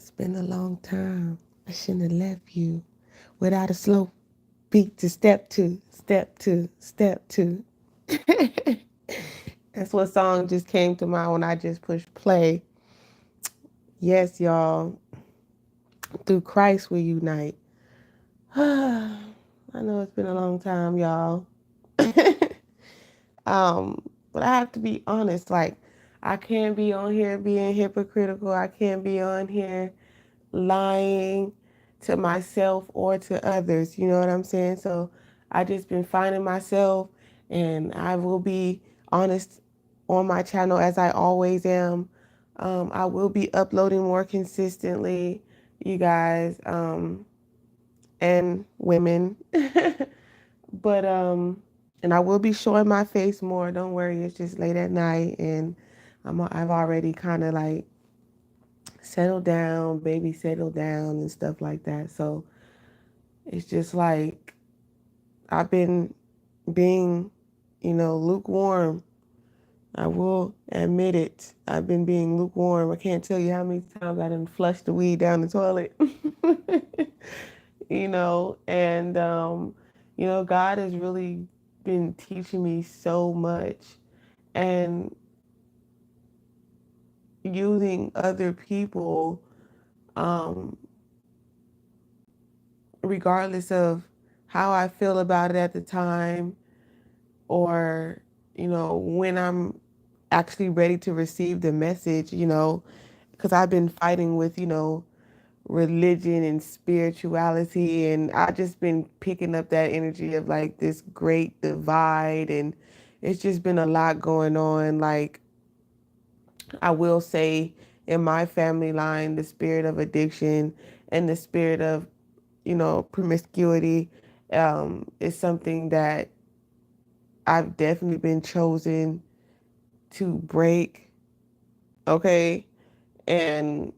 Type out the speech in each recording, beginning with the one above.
It's been a long time. I shouldn't have left you without a slow beat to step to, step to, step to. That's what song just came to mind when I just pushed play. Yes, y'all. Through Christ we unite. I know it's been a long time, y'all. But I have to be honest. Like, I can't be on here being hypocritical. I can't be on here lying to myself or to others. You know what I'm saying? So I just been finding myself, and I will be honest on my channel as I always am. I will be uploading more consistently, you guys, and women. But and I will be showing my face more. Don't worry, it's just late at night, and I've already kind of like settled down, baby settled down and stuff like that. So it's just like I've been being, lukewarm. I will admit it. I've been being lukewarm. I can't tell you how many times I done flushed the weed down the toilet. And God has really been teaching me so much, and using other people, um, regardless of how I feel about it at the time, or, when I'm actually ready to receive the message, because I've been fighting with, religion and spirituality, and I just been picking up that energy of like this great divide, and it's just been a lot going on. Like, I will say, in my family line, the spirit of addiction and the spirit of, promiscuity, is something that I've definitely been chosen to break. Okay. And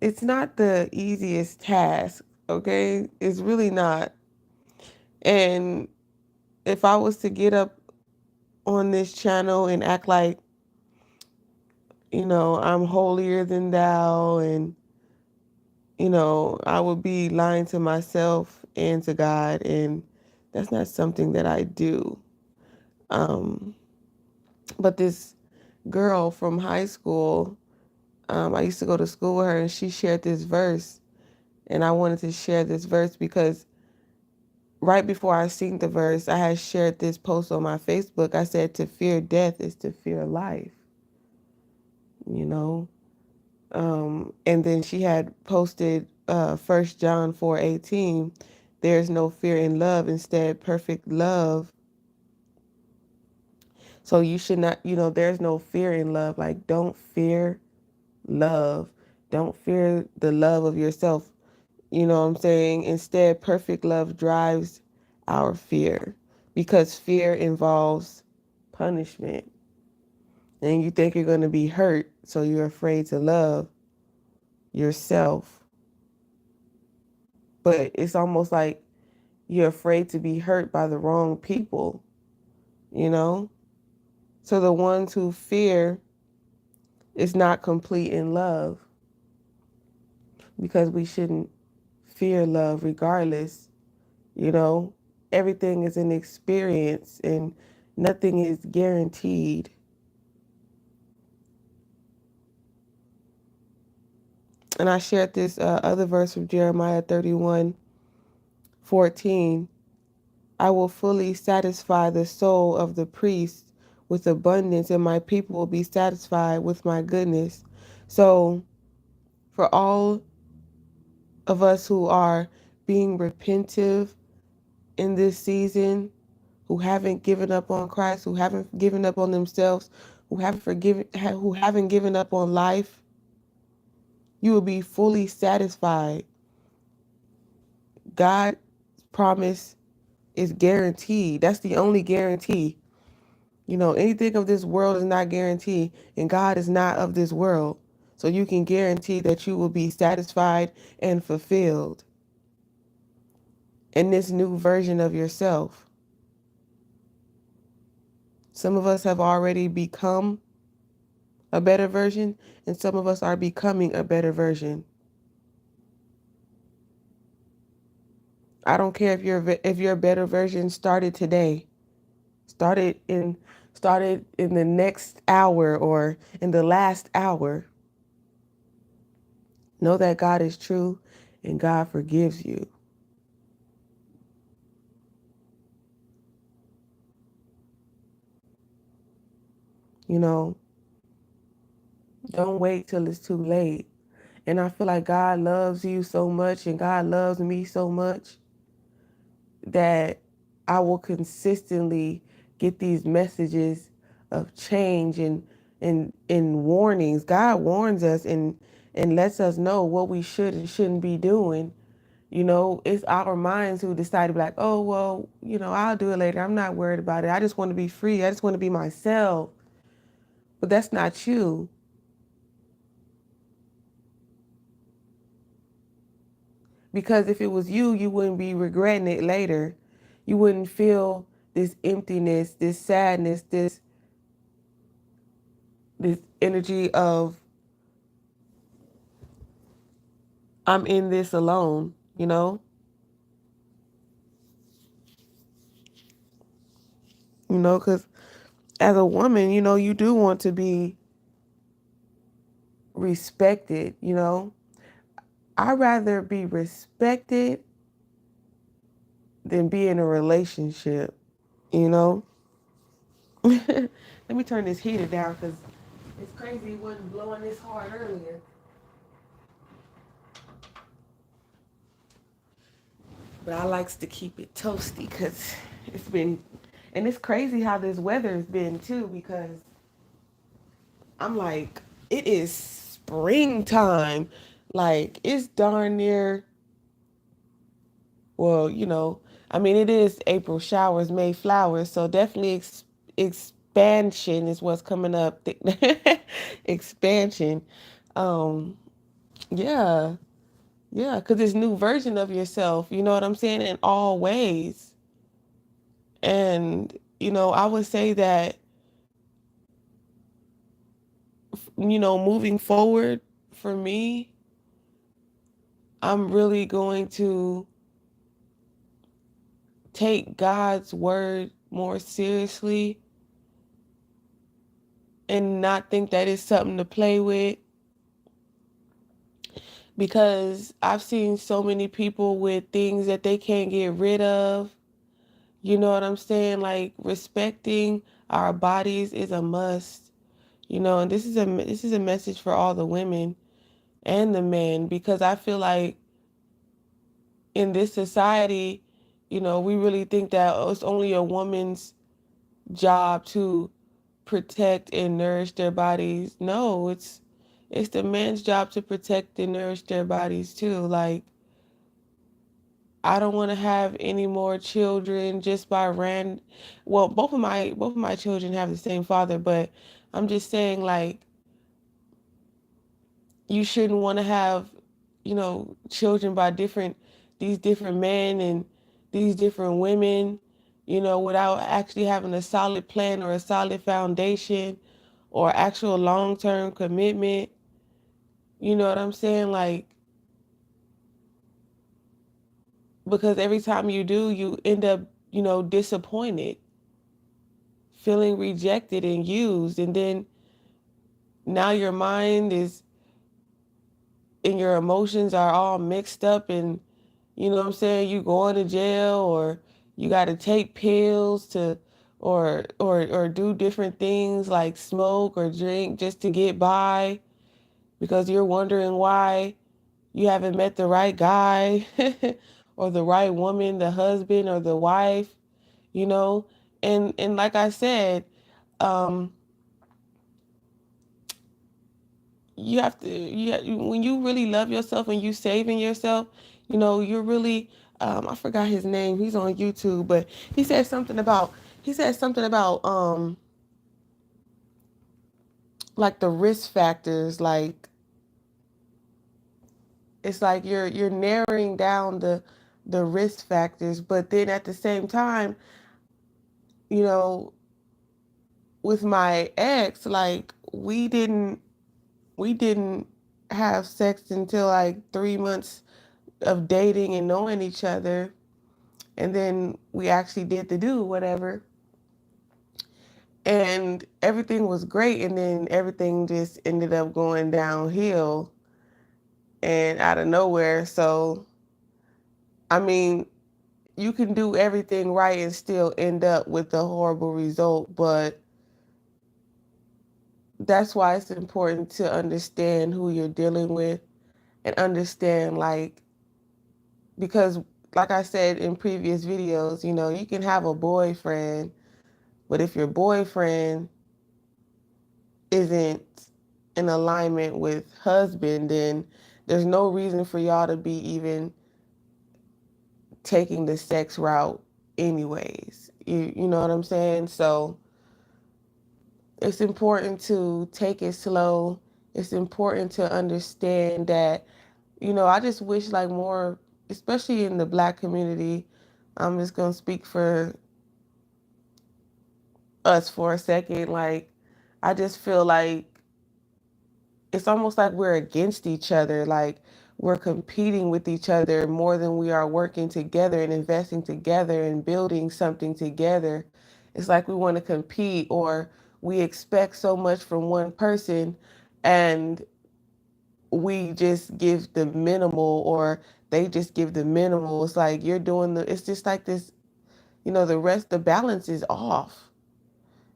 it's not the easiest task. Okay. It's really not. And if I was to get up on this channel and act like, I'm holier than thou, and, I would be lying to myself and to God. And that's not something that I do. Um, but this girl from high school, I used to go to school with her, and she shared this verse. And I wanted to share this verse because right before I seen the verse, I had shared this post on my Facebook. I said, to fear death is to fear life, you know? And then she had posted 1 John 4:18. There's no fear in love, instead perfect love. So you should not, there's no fear in love. Like, don't fear love. Don't fear the love of yourself. You know what I'm saying? Instead, perfect love drives our fear, because fear involves punishment. And you think you're going to be hurt, so you're afraid to love yourself. But it's almost like you're afraid to be hurt by the wrong people, you know? So the ones who fear is not complete in love, because we shouldn't fear love regardless. You know, everything is an experience, and nothing is guaranteed. And I shared this other verse from Jeremiah 31:14. I will fully satisfy the soul of the priest with abundance, and my people will be satisfied with my goodness. So, for all of us who are being repentive in this season, who haven't given up on Christ, who haven't given up on themselves, who haven't given up on life, you will be fully satisfied. God's promise is guaranteed. That's the only guarantee. Anything of this world is not guaranteed, and God is not of this world. So you can guarantee that you will be satisfied and fulfilled in this new version of yourself. Some of us have already become a better version, and some of us are becoming a better version. I don't care if your better version started today, started in started in the next hour or in the last hour. Know that God is true and God forgives you. You know, don't wait till it's too late. And I feel like God loves you so much and God loves me so much that I will consistently get these messages of change and warnings. God warns us and lets us know what we should and shouldn't be doing. You know, it's our minds who decide to be like, oh, well, I'll do it later. I'm not worried about it. I just want to be free. I just want to be myself. But that's not you. Because if it was you, you wouldn't be regretting it later. You wouldn't feel this emptiness, this sadness, this energy of I'm in this alone, because as a woman, you do want to be respected. I'd rather be respected than be in a relationship, you know? Let me turn this heater down because it's crazy it wasn't blowing this hard earlier. But I likes to keep it toasty because it's been, and it's crazy how this weather has been too because I'm like, it is springtime. Like, it's darn near, well, I mean, it is April showers, May flowers. So definitely expansion is what's coming up. Expansion. Um, yeah, yeah, because it's new version of yourself. You know what I'm saying? In all ways. And, I would say that, moving forward for me, I'm really going to take God's word more seriously and not think that it's something to play with because I've seen so many people with things that they can't get rid of. You know what I'm saying? Like respecting our bodies is a must. And this is a message for all the women and the men because I feel like in this society, we really think that it's only a woman's job to protect and nourish their bodies. No, it's the man's job to protect and nourish their bodies too. Like I don't want to have any more children just by well, both of my children have the same father, but I'm just saying like you shouldn't want to have, children by these different men and these different women, without actually having a solid plan or a solid foundation or actual long-term commitment. You know what I'm saying? Like, because every time you do, you end up, disappointed, feeling rejected and used. And then now your mind is and your emotions are all mixed up and you know what I'm saying, you going to jail or you got to take pills to or do different things like smoke or drink just to get by because you're wondering why you haven't met the right guy or the right woman, the husband or the wife, you know? And like I said, um you have to when you really love yourself and you saving yourself, you're really I forgot his name. He's on YouTube, but he said something about like the risk factors, like it's like you're narrowing down the risk factors, but then at the same time, you know, with my ex, like we didn't have sex until like 3 months of dating and knowing each other, and then we actually did the do whatever, and everything was great, and then everything just ended up going downhill and out of nowhere. So I mean, you can do everything right and still end up with a horrible result, but that's why it's important to understand who you're dealing with and understand, like, because like I said in previous videos, you can have a boyfriend, but if your boyfriend isn't in alignment with husband, then there's no reason for y'all to be even taking the sex route anyways. You know what I'm saying? So it's important to take it slow. It's important to understand that, I just wish like more, especially in the Black community. I'm just going to speak for us for a second. Like, I just feel like it's almost like we're against each other. Like, we're competing with each other more than we are working together and investing together and building something together. It's like we want to compete, or we expect so much from one person and we just give the minimal, or they just give the minimal. It's like you're doing it's just like this, the balance is off,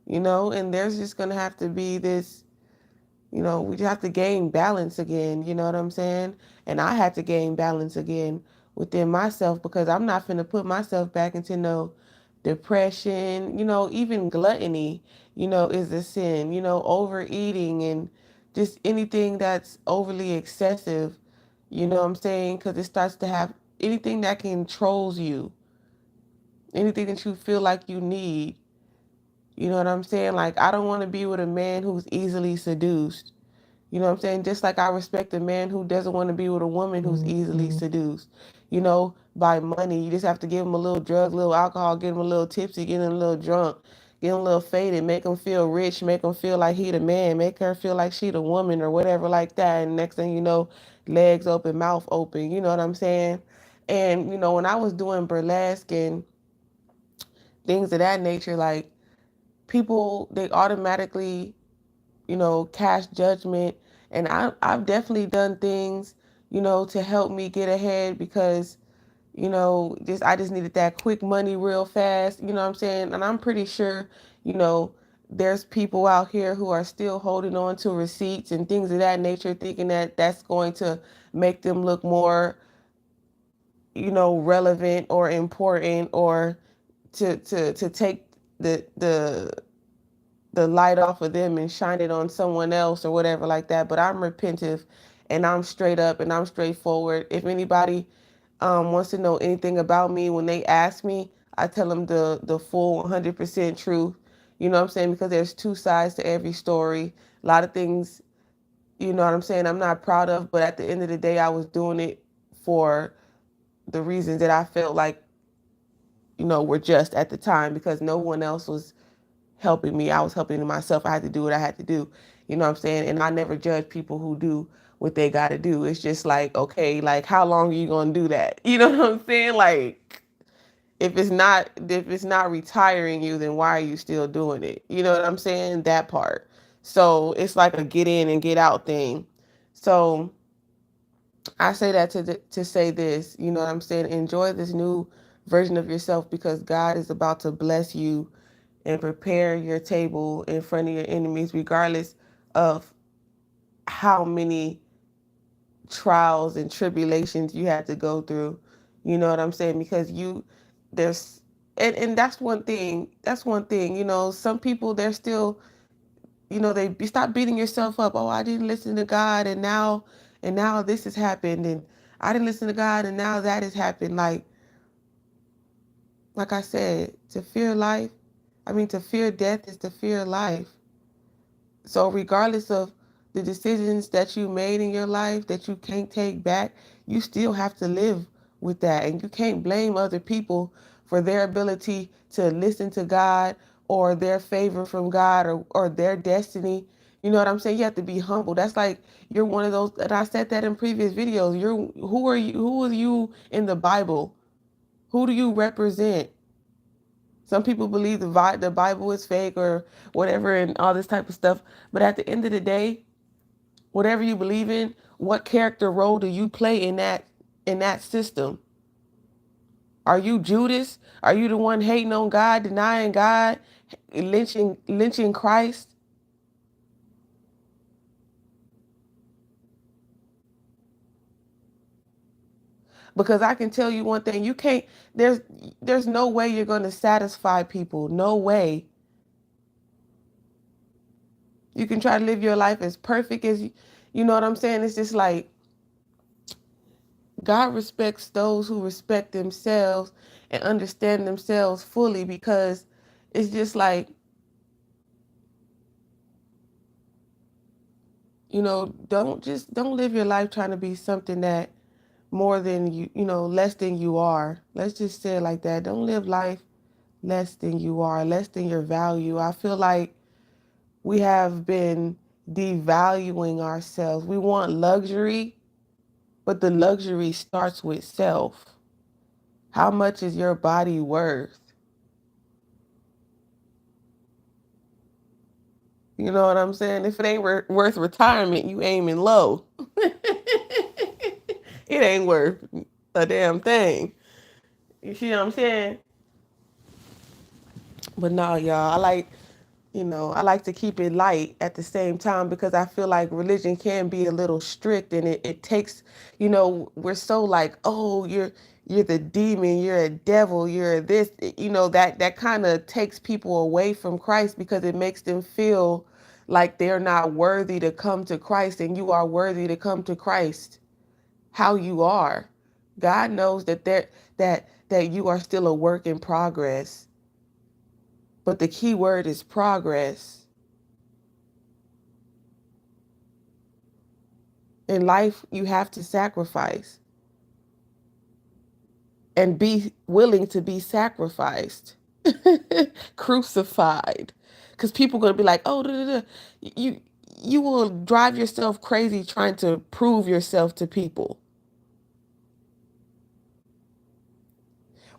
and there's just going to have to be this. We have to gain balance again, you know what I'm saying? And I had to gain balance again within myself, because I'm not finna put myself back into no depression. Even gluttony, is a sin. Overeating and just anything that's overly excessive, you know what I'm saying? Because it starts to have anything that controls you, anything that you feel like you need. You know what I'm saying? Like, I don't want to be with a man who's easily seduced. You know what I'm saying? Just like I respect a man who doesn't want to be with a woman who's easily seduced, by money. You just have to give him a little drug, a little alcohol, get him a little tipsy, get him a little drunk, get him a little faded, make him feel rich, make him feel like he the man, make her feel like she the woman or whatever like that. And next thing you know, legs open, mouth open. You know what I'm saying? And, when I was doing burlesque and things of that nature, like, people, they automatically cast judgment. And I've definitely done things, to help me get ahead, because, I just needed that quick money real fast, you know what I'm saying? And I'm pretty sure, you know, there's people out here who are still holding on to receipts and things of that nature, thinking that that's going to make them look more, relevant or important, or to take the the light off of them and shine it on someone else or whatever like that. But I'm repentive, and I'm straight up, and I'm straightforward. If anybody wants to know anything about me, when they ask me, I tell them the full 100% truth. You know what I'm saying? Because there's two sides to every story. A lot of things, you know what I'm saying, I'm not proud of, but at the end of the day, I was doing it for the reasons that I felt like, were just at the time, because no one else was helping me. I was helping myself. I had to do what I had to do. You know what I'm saying? And I never judge people who do what they got to do. It's just like, okay, like, how long are you going to do that? You know what I'm saying? Like, if it's not retiring you, then why are you still doing it? You know what I'm saying? That part. So it's like a get in and get out thing. So I say that to say this, you know what I'm saying? Enjoy this new version of yourself, because God is about to bless you and prepare your table in front of your enemies, regardless of how many trials and tribulations you had to go through. You know what I'm saying? Because there's, and that's one thing. That's one thing. Some people, they're still, they stop beating yourself up. Oh, I didn't listen to God, and now this has happened, and I didn't listen to God, and now that has happened. Like I said, to fear death is to fear life. So regardless of the decisions that you made in your life that you can't take back, you still have to live with that. And you can't blame other people for their ability to listen to God, or their favor from God, or their destiny. You know what I'm saying? You have to be humble. That's like you're one of those, and I said that in previous videos. Who are you? Who are you in the Bible? Who do you represent? Some people believe the Bible is fake or whatever and all this type of stuff. But at the end of the day, whatever you believe in, what character role do you play in that system? Are you Judas? Are you the one hating on God, denying God, lynching Christ? Because I can tell you one thing, you can't there's there's no way you're going to satisfy people. No way. You can try to live your life as perfect as you know what I'm saying? It's just like God respects those who respect themselves and understand themselves fully because it's just like, don't live your life trying to be something that more than less than you are. Let's just say it like that. Don't live life less than you are, less than your value. I feel like we have been devaluing ourselves. We want luxury, but the luxury starts with self. How much is your body worth? You know what I'm saying? If it ain't worth retirement, you aiming low. It ain't worth a damn thing. You see what I'm saying? But no, y'all, I like to keep it light at the same time because I feel like religion can be a little strict and it takes, we're so like, oh, you're the demon, you're a devil, you're this, that kind of takes people away from Christ because it makes them feel like they're not worthy to come to Christ and you are worthy to come to Christ how you are. God knows that you are still a work in progress. But the key word is progress. In life, you have to sacrifice and be willing to be sacrificed, crucified. Because people are going to be like, oh, da, da, da. You, you will drive yourself crazy trying to prove yourself to people.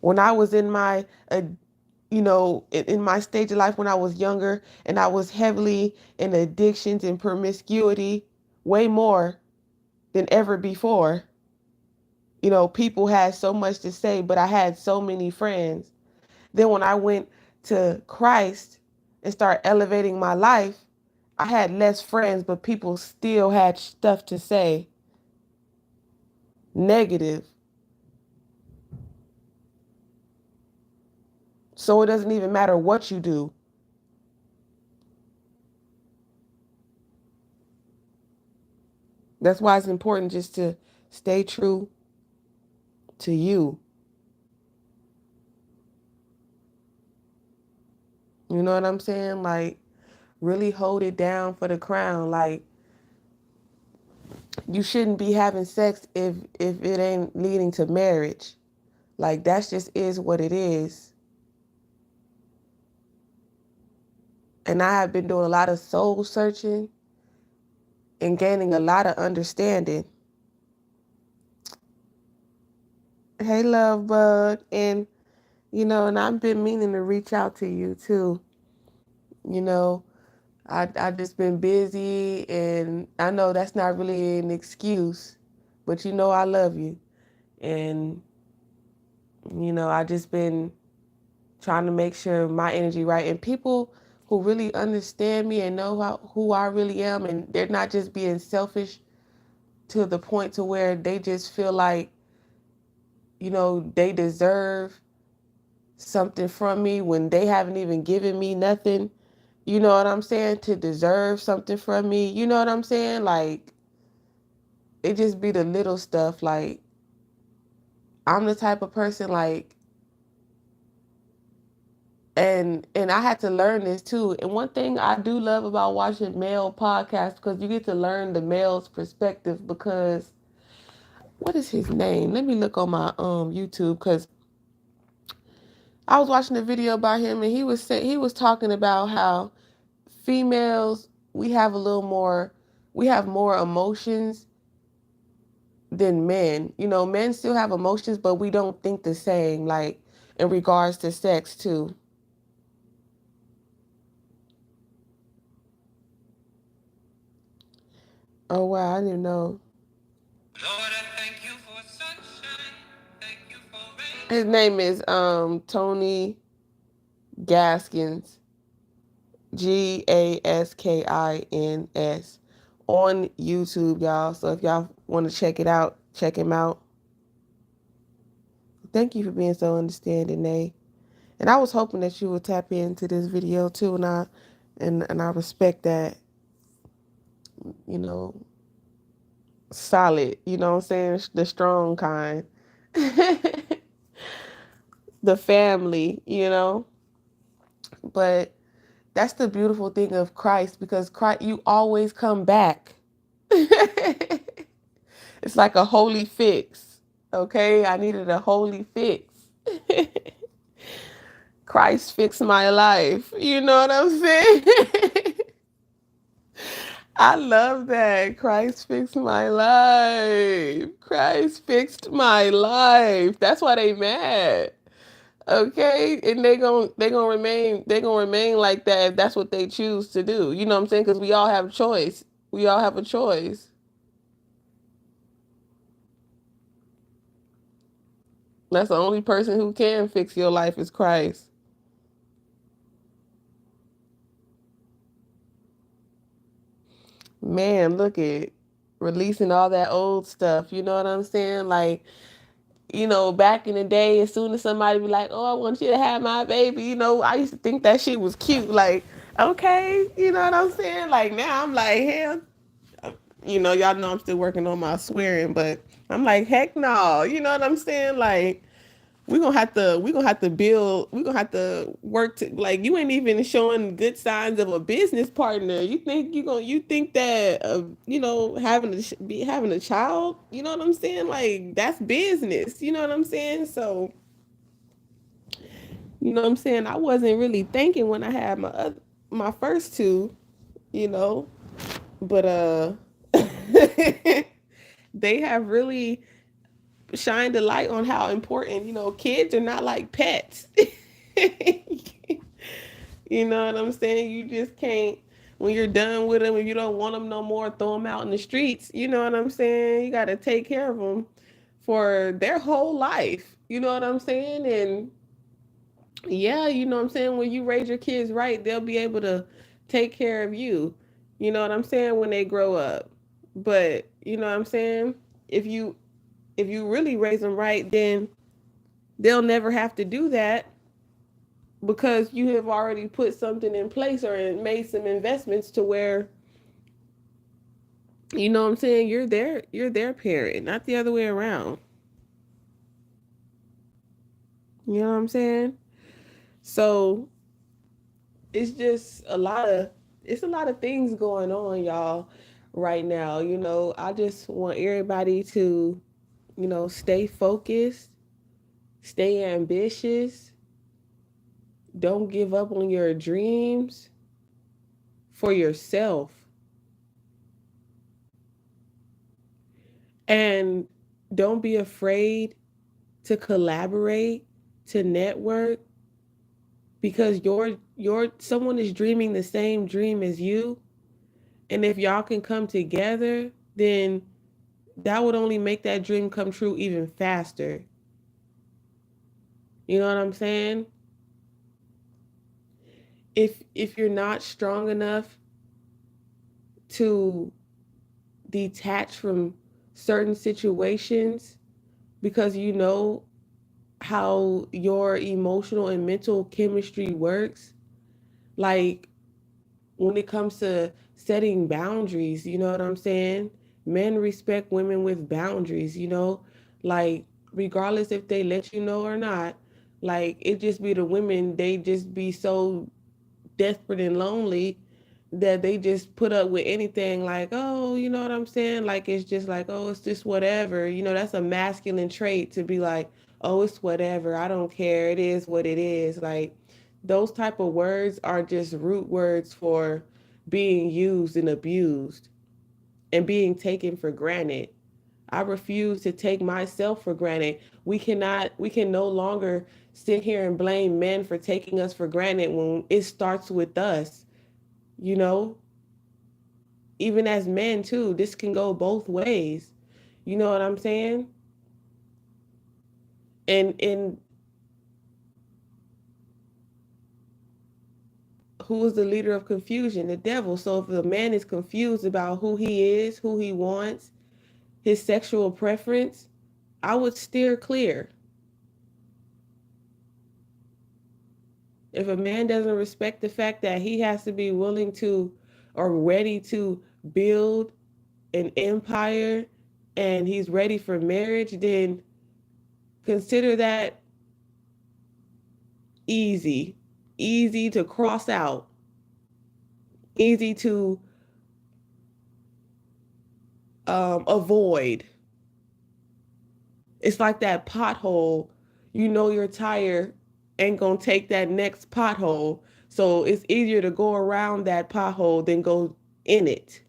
When I was in my, in my stage of life when I was younger and I was heavily in addictions and promiscuity, way more than ever before. People had so much to say, but I had so many friends. Then when I went to Christ and started elevating my life, I had less friends, but people still had stuff to say, negative. So it doesn't even matter what you do. That's why it's important just to stay true to you. You know what I'm saying? Like, really hold it down for the crown. Like, you shouldn't be having sex if it ain't leading to marriage. Like that's just is what it is. And I have been doing a lot of soul searching and gaining a lot of understanding. Hey, love bug. And I've been meaning to reach out to you too. You know, I just been busy and I know that's not really an excuse, but I love you. And, I just been trying to make sure my energy right. And people who really understand me and know who I really am, and they're not just being selfish to the point to where they just feel like, they deserve something from me when they haven't even given me nothing. You know what I'm saying? To deserve something from me. You know what I'm saying? Like, it just be the little stuff. Like, I'm the type of person like, and I had to learn this too. And one thing I do love about watching male podcasts because you get to learn the male's perspective. Because what is his name? Let me look on my YouTube because I was watching a video about him and he was talking about how females we have a little more, we have more emotions than men. You know, men still have emotions, but we don't think the same, like in regards to sex too. Oh wow, I didn't know. Lord, I thank you for sunshine. Thank you for rain. His name is Tony Gaskins. Gaskins on YouTube, y'all. So if y'all want to check it out, check him out. Thank you for being so understanding, Nay. And I was hoping that you would tap into this video too, and I respect that, you know, solid, you know what I'm saying? The strong kind. The family, you know. But that's the beautiful thing of Christ, because Christ, you always come back. It's like a holy fix. Okay, I needed a holy fix. Christ fixed my life. You know what I'm saying? I love that. Christ fixed my life. Christ fixed my life. That's why they mad. Okay, and they gonna remain like that if that's what they choose to do. You know what I'm saying? Because we all have a choice. We all have a choice. That's the only person who can fix your life is Christ. Man, look at releasing all that old stuff. You know what I'm saying? Like, you know, back in the day, as soon as somebody be like, "Oh, I want you to have my baby," you know, I used to think that shit was cute. Like, okay, you know what I'm saying? Like now, I'm like, hell, you know, y'all know I'm still working on my swearing, but I'm like, heck no, you know what I'm saying? Like, we're gonna have to work to, like, you ain't even showing good signs of a business partner. You think that you know, having a child, you know what I'm saying? Like, that's business, you know what I'm saying? So, you know what I'm saying? I wasn't really thinking when I had my first two, you know, but they have really shined a light on how important, you know, kids are not like pets. You know what I'm saying? You just can't, when you're done with them, if you don't want them no more, throw them out in the streets. You know what I'm saying? You got to take care of them for their whole life. You know what I'm saying? And yeah, you know what I'm saying? When you raise your kids right, they'll be able to take care of you. You know what I'm saying? When they grow up. But, you know what I'm saying? If you if you really raise them right, then they'll never have to do that, because you have already put something in place or made some investments to where, you know what I'm saying, you're their parent, not the other way around. You know what I'm saying? So it's just a lot of things going on, y'all, right now. You know, I just want everybody to, you know, stay focused, stay ambitious, don't give up on your dreams for yourself. And don't be afraid to collaborate, to network, because your someone is dreaming the same dream as you. And if y'all can come together, then that would only make that dream come true even faster. You know what I'm saying? If you're not strong enough to detach from certain situations, because you know how your emotional and mental chemistry works, like when it comes to setting boundaries, you know what I'm saying? Men respect women with boundaries, you know, like regardless if they let you know or not. Like, it just be the women, they just be so desperate and lonely that they just put up with anything, like, oh, you know what I'm saying? Like, it's just like, oh, it's just whatever. You know, that's a masculine trait, to be like, oh, it's whatever. I don't care. It is what it is. Like, those type of words are just root words for being used and abused and being taken for granted. I refuse to take myself for granted. We can no longer sit here and blame men for taking us for granted when it starts with us, you know? Even as men too, this can go both ways. You know what I'm saying? And who is the leader of confusion? The devil. So if a man is confused about who he is, who he wants, his sexual preference, I would steer clear. If a man doesn't respect the fact that he has to be willing to or ready to build an empire and he's ready for marriage, then consider that easy. Easy to cross out. Easy to avoid. It's like that pothole. You know your tire ain't gonna take that next pothole. So it's easier to go around that pothole than go in it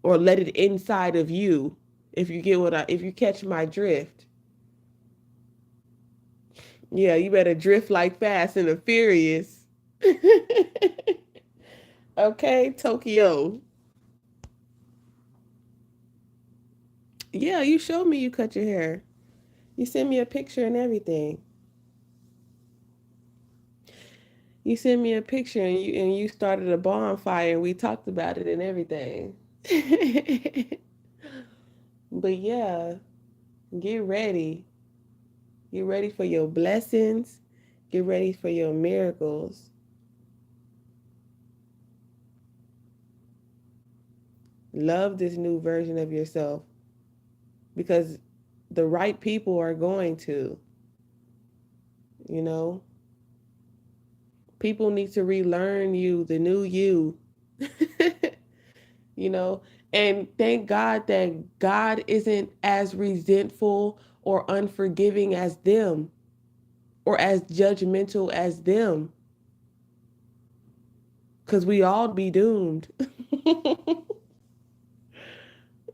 or let it inside of you. If you catch my drift. Yeah, you better drift like Fast and the Furious. Okay, Tokyo. Yeah, you showed me you cut your hair. You sent me a picture and everything. You sent me a picture and you started a bonfire and we talked about it and everything. But yeah, get ready. Get ready for your blessings. Get ready for your miracles. Love this new version of yourself because the right people are going to, you know, people need to relearn you, the new you, you know, and thank God that God isn't as resentful or unforgiving as them or as judgmental as them because we all be doomed.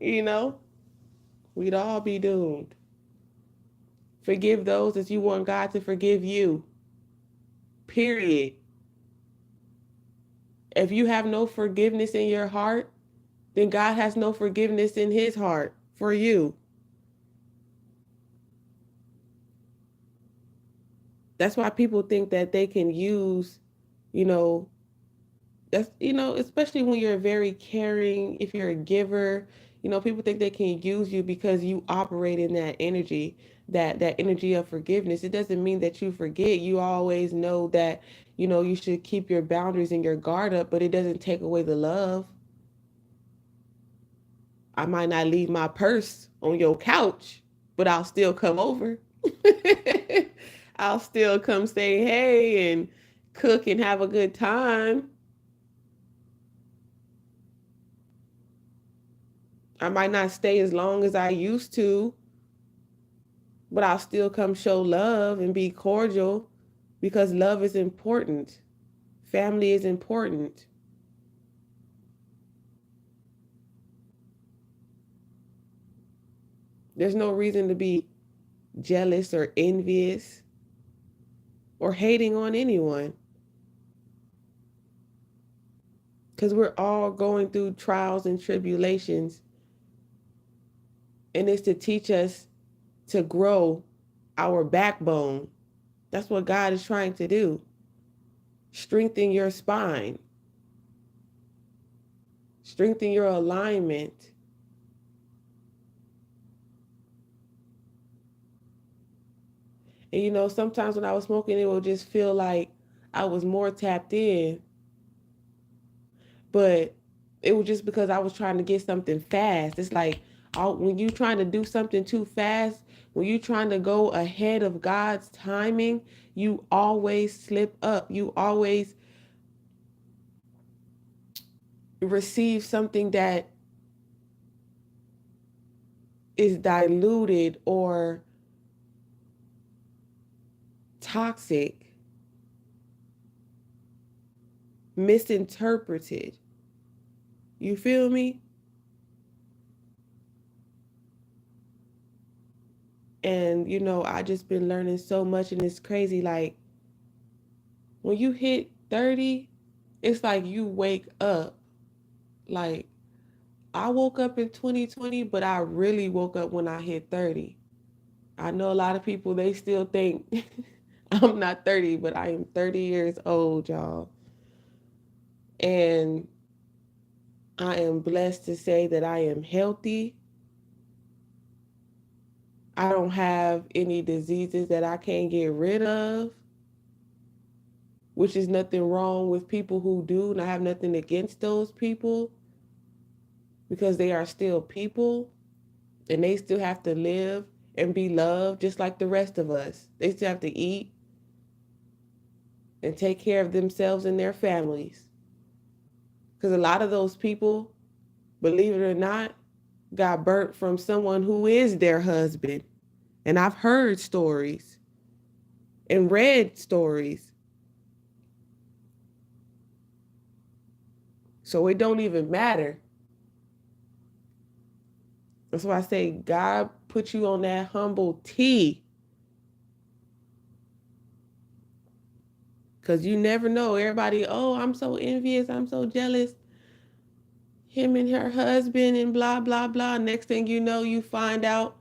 You know, we'd all be doomed. Forgive those as you want God to forgive you. Period. If you have no forgiveness in your heart, then God has no forgiveness in his heart for you. That's why people think that they can use, you know, that's, you know, especially when you're very caring, if you're a giver, you know, people think they can use you because you operate in that energy, that energy of forgiveness. It doesn't mean that you forget. You always know that, you know, you should keep your boundaries and your guard up, but it doesn't take away the love. I might not leave my purse on your couch, but I'll still come over. I'll still come say hey and cook and have a good time. I might not stay as long as I used to, but I'll still come show love and be cordial because love is important. Family is important. There's no reason to be jealous or envious or hating on anyone because we're all going through trials and tribulations, and it's to teach us to grow our backbone. That's what God is trying to do. Strengthen your spine, strengthen your alignment. And you know, sometimes when I was smoking, it would just feel like I was more tapped in, but it was just because I was trying to get something fast. It's like when you trying to do something too fast, when you trying to go ahead of God's timing, you always slip up. You always receive something that is diluted or toxic, misinterpreted. You feel me? And I just been learning so much, and it's crazy. Like when you hit 30, it's like you wake up. Like I woke up in 2020, but I really woke up when I hit 30. I know a lot of people, they still think I'm not 30, but I am 30 years old, y'all. And I am blessed to say that I am healthy. I don't have any diseases that I can't get rid of, which is nothing wrong with people who do, and I have nothing against those people because they are still people and they still have to live and be loved just like the rest of us. They still have to eat and take care of themselves and their families. Because a lot of those people, believe it or not, got burnt from someone who is their husband. And I've heard stories and read stories. So it don't even matter. That's why I say God put you on that humble T. Because you never know. Everybody, oh, I'm so envious. I'm so jealous. Him and her husband and blah, blah, blah. Next thing you know, you find out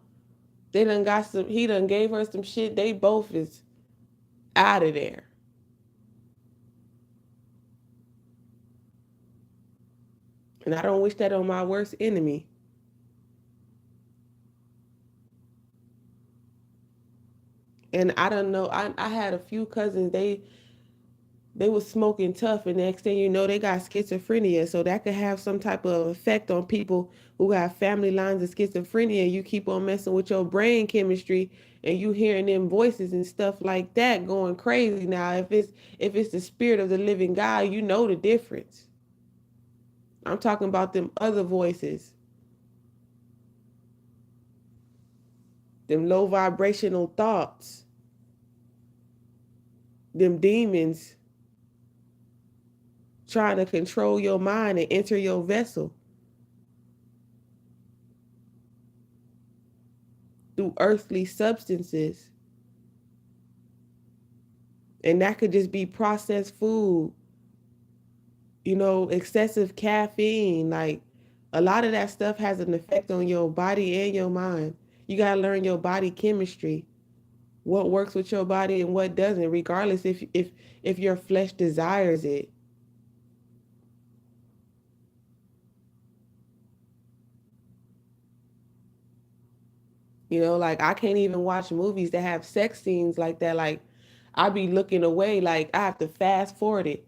he done gave her some shit. They both is out of there. And I don't wish that on my worst enemy. And I don't know. I had a few cousins, they was smoking tough, and next thing you know, they got schizophrenia. So that could have some type of effect on people who have family lines of schizophrenia. You keep on messing with your brain chemistry, and you hearing them voices and stuff like that going crazy. Now, if it's the spirit of the living God, you know the difference. I'm talking about them other voices, them low vibrational thoughts, them demons trying to control your mind and enter your vessel through earthly substances. And that could just be processed food, excessive caffeine. Like a lot of that stuff has an effect on your body and your mind. You got to learn your body chemistry, what works with your body and what doesn't, regardless if your flesh desires it. Like I can't even watch movies that have sex scenes like that. Like I be looking away, like I have to fast forward it.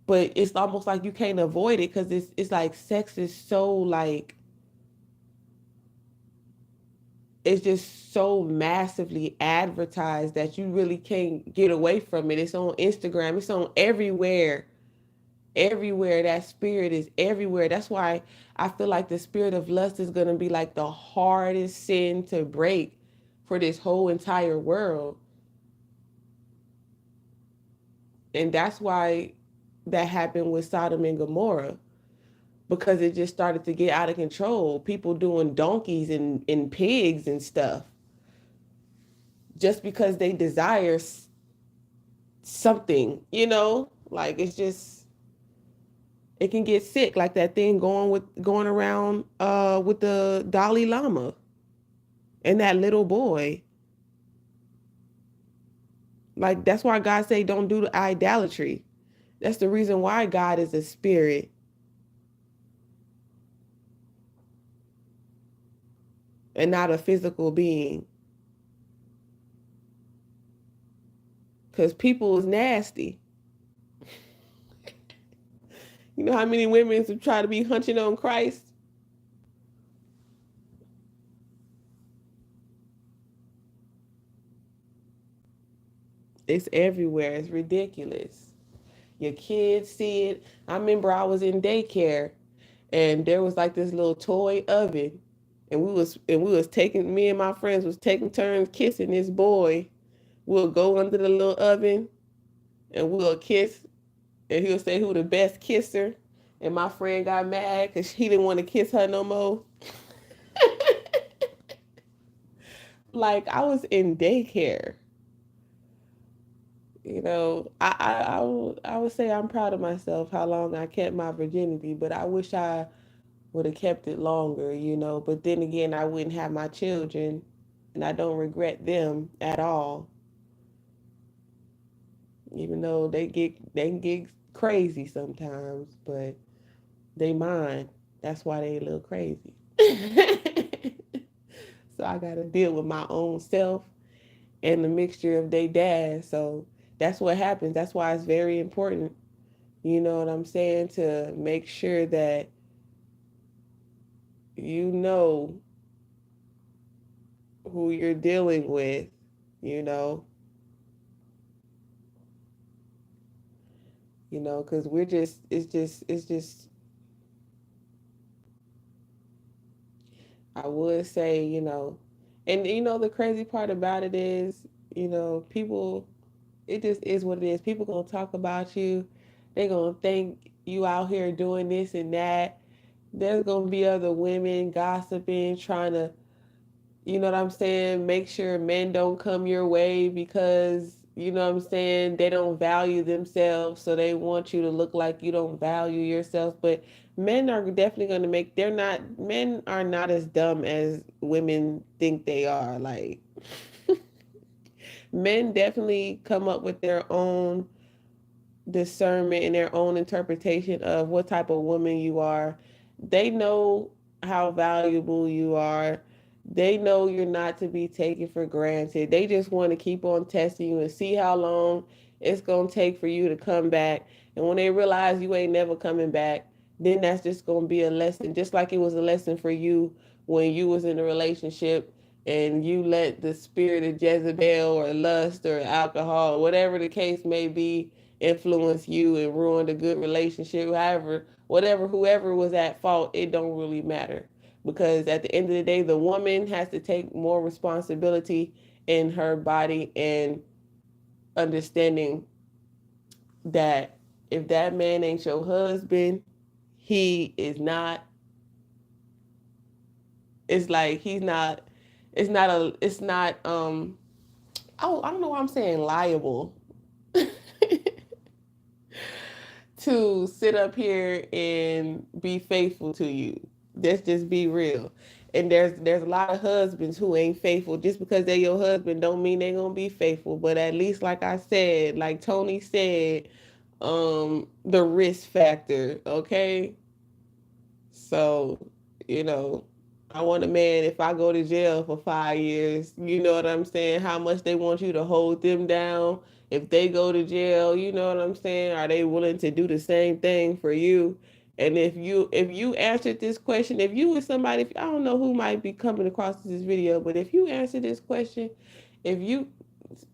But it's almost like you can't avoid it because it's like sex is so like it's just so massively advertised that you really can't get away from it. It's on Instagram, it's on everywhere. Everywhere that spirit is everywhere. That's why I feel like the spirit of lust is going to be like the hardest sin to break for this whole entire world. And that's why that happened with Sodom and Gomorrah, because it just started to get out of control. People doing donkeys and pigs and stuff just because they desire something, like it's just it can get sick, like that thing going around with the Dalai Lama and that little boy. Like that's why God say don't do the idolatry. That's the reason why God is a spirit and not a physical being. Because people is nasty. You know how many women have tried to be hunching on Christ? It's everywhere. It's ridiculous. Your kids see it. I remember I was in daycare and there was like this little toy oven, and we was taking me and my friends was taking turns kissing this boy. We'll go under the little oven and we'll kiss, and he'll say who the best kisser, and my friend got mad because he didn't want to kiss her no more. Like I was in daycare. I would say I'm proud of myself how long I kept my virginity, but I wish I would have kept it longer, But then again, I wouldn't have my children, and I don't regret them at all. Even though they can get crazy sometimes, but they mine. That's why they a little crazy. So I gotta deal with my own self and the mixture of they dad. So that's what happens. That's why it's very important, you know what I'm saying, to make sure that you know who you're dealing with, you know, because it's just, I would say, and the crazy part about it is, people, it just is what it is. People gonna talk about you. They gonna think you out here doing this and that. There's gonna be other women gossiping, trying to, you know what I'm saying, make sure men don't come your way because, you know what I'm saying, they don't value themselves, so they want you to look like you don't value yourself. But men are definitely going to men are not as dumb as women think they are. Like, men definitely come up with their own discernment and their own interpretation of what type of woman you are. They know how valuable you are. They know you're not to be taken for granted. They just want to keep on testing you and see how long it's going to take for you to come back. And when they realize you ain't never coming back, then that's just going to be a lesson, just like it was a lesson for you when you was in a relationship and you let the spirit of Jezebel or lust or alcohol, whatever the case may be, influence you and ruin a good relationship. However, whoever was at fault, it don't really matter, because at the end of the day, the woman has to take more responsibility in her body, and understanding that if that man ain't your husband, he is not. It's like he's not. It's not a. It's not. I don't know why I'm saying liable to sit up here and be faithful to you. Let's just be real. And there's a lot of husbands who ain't faithful. Just because they're your husband don't mean they're gonna be faithful. But at least, like I said, like Tony said, the risk factor, okay? So, you know, I want a man, if I go to jail for 5 years, you know what I'm saying, how much they want you to hold them down. If they go to jail, you know what I'm saying, are they willing to do the same thing for you? And if you answered this question, if you were somebody, if I don't know who might be coming across this video, but if you answer this question, if you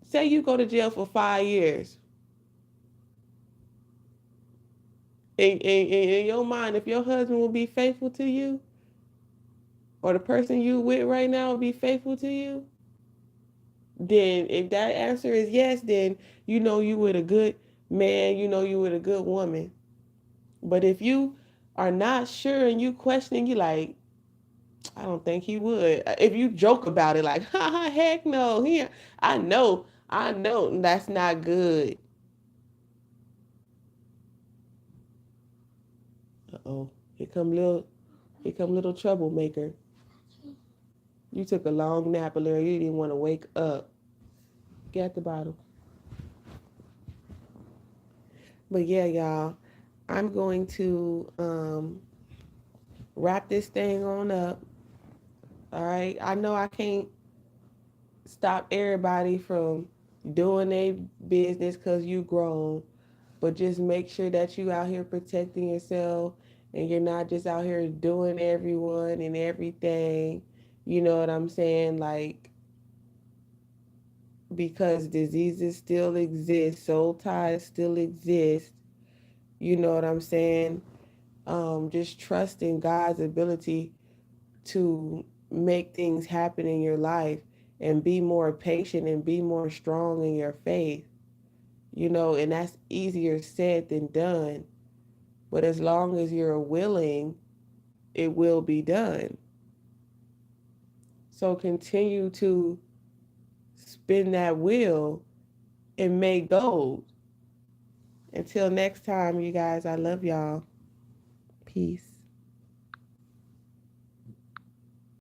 say you go to jail for 5 years, in your mind, if your husband will be faithful to you, or the person you with right now will be faithful to you, then if that answer is yes, then you know you with a good man, you know you with a good woman. But if you are not sure and you questioning, you like, I don't think he would. If you joke about it like, haha, heck no, I know that's not good. Uh-oh, here come little troublemaker. You took a long nap earlier, you didn't want to wake up. Get the bottle. But yeah, y'all, I'm going to wrap this thing on up. All right. I know I can't stop everybody from doing their business because you grown, but just make sure that you out here protecting yourself and you're not just out here doing everyone and everything. You know what I'm saying? Like, because diseases still exist, soul ties still exist. You know what I'm saying? Just trusting God's ability to make things happen in your life and be more patient and be more strong in your faith, and that's easier said than done. But as long as you're willing, it will be done. So continue to spin that wheel and make gold. Until next time, you guys, I love y'all. Peace.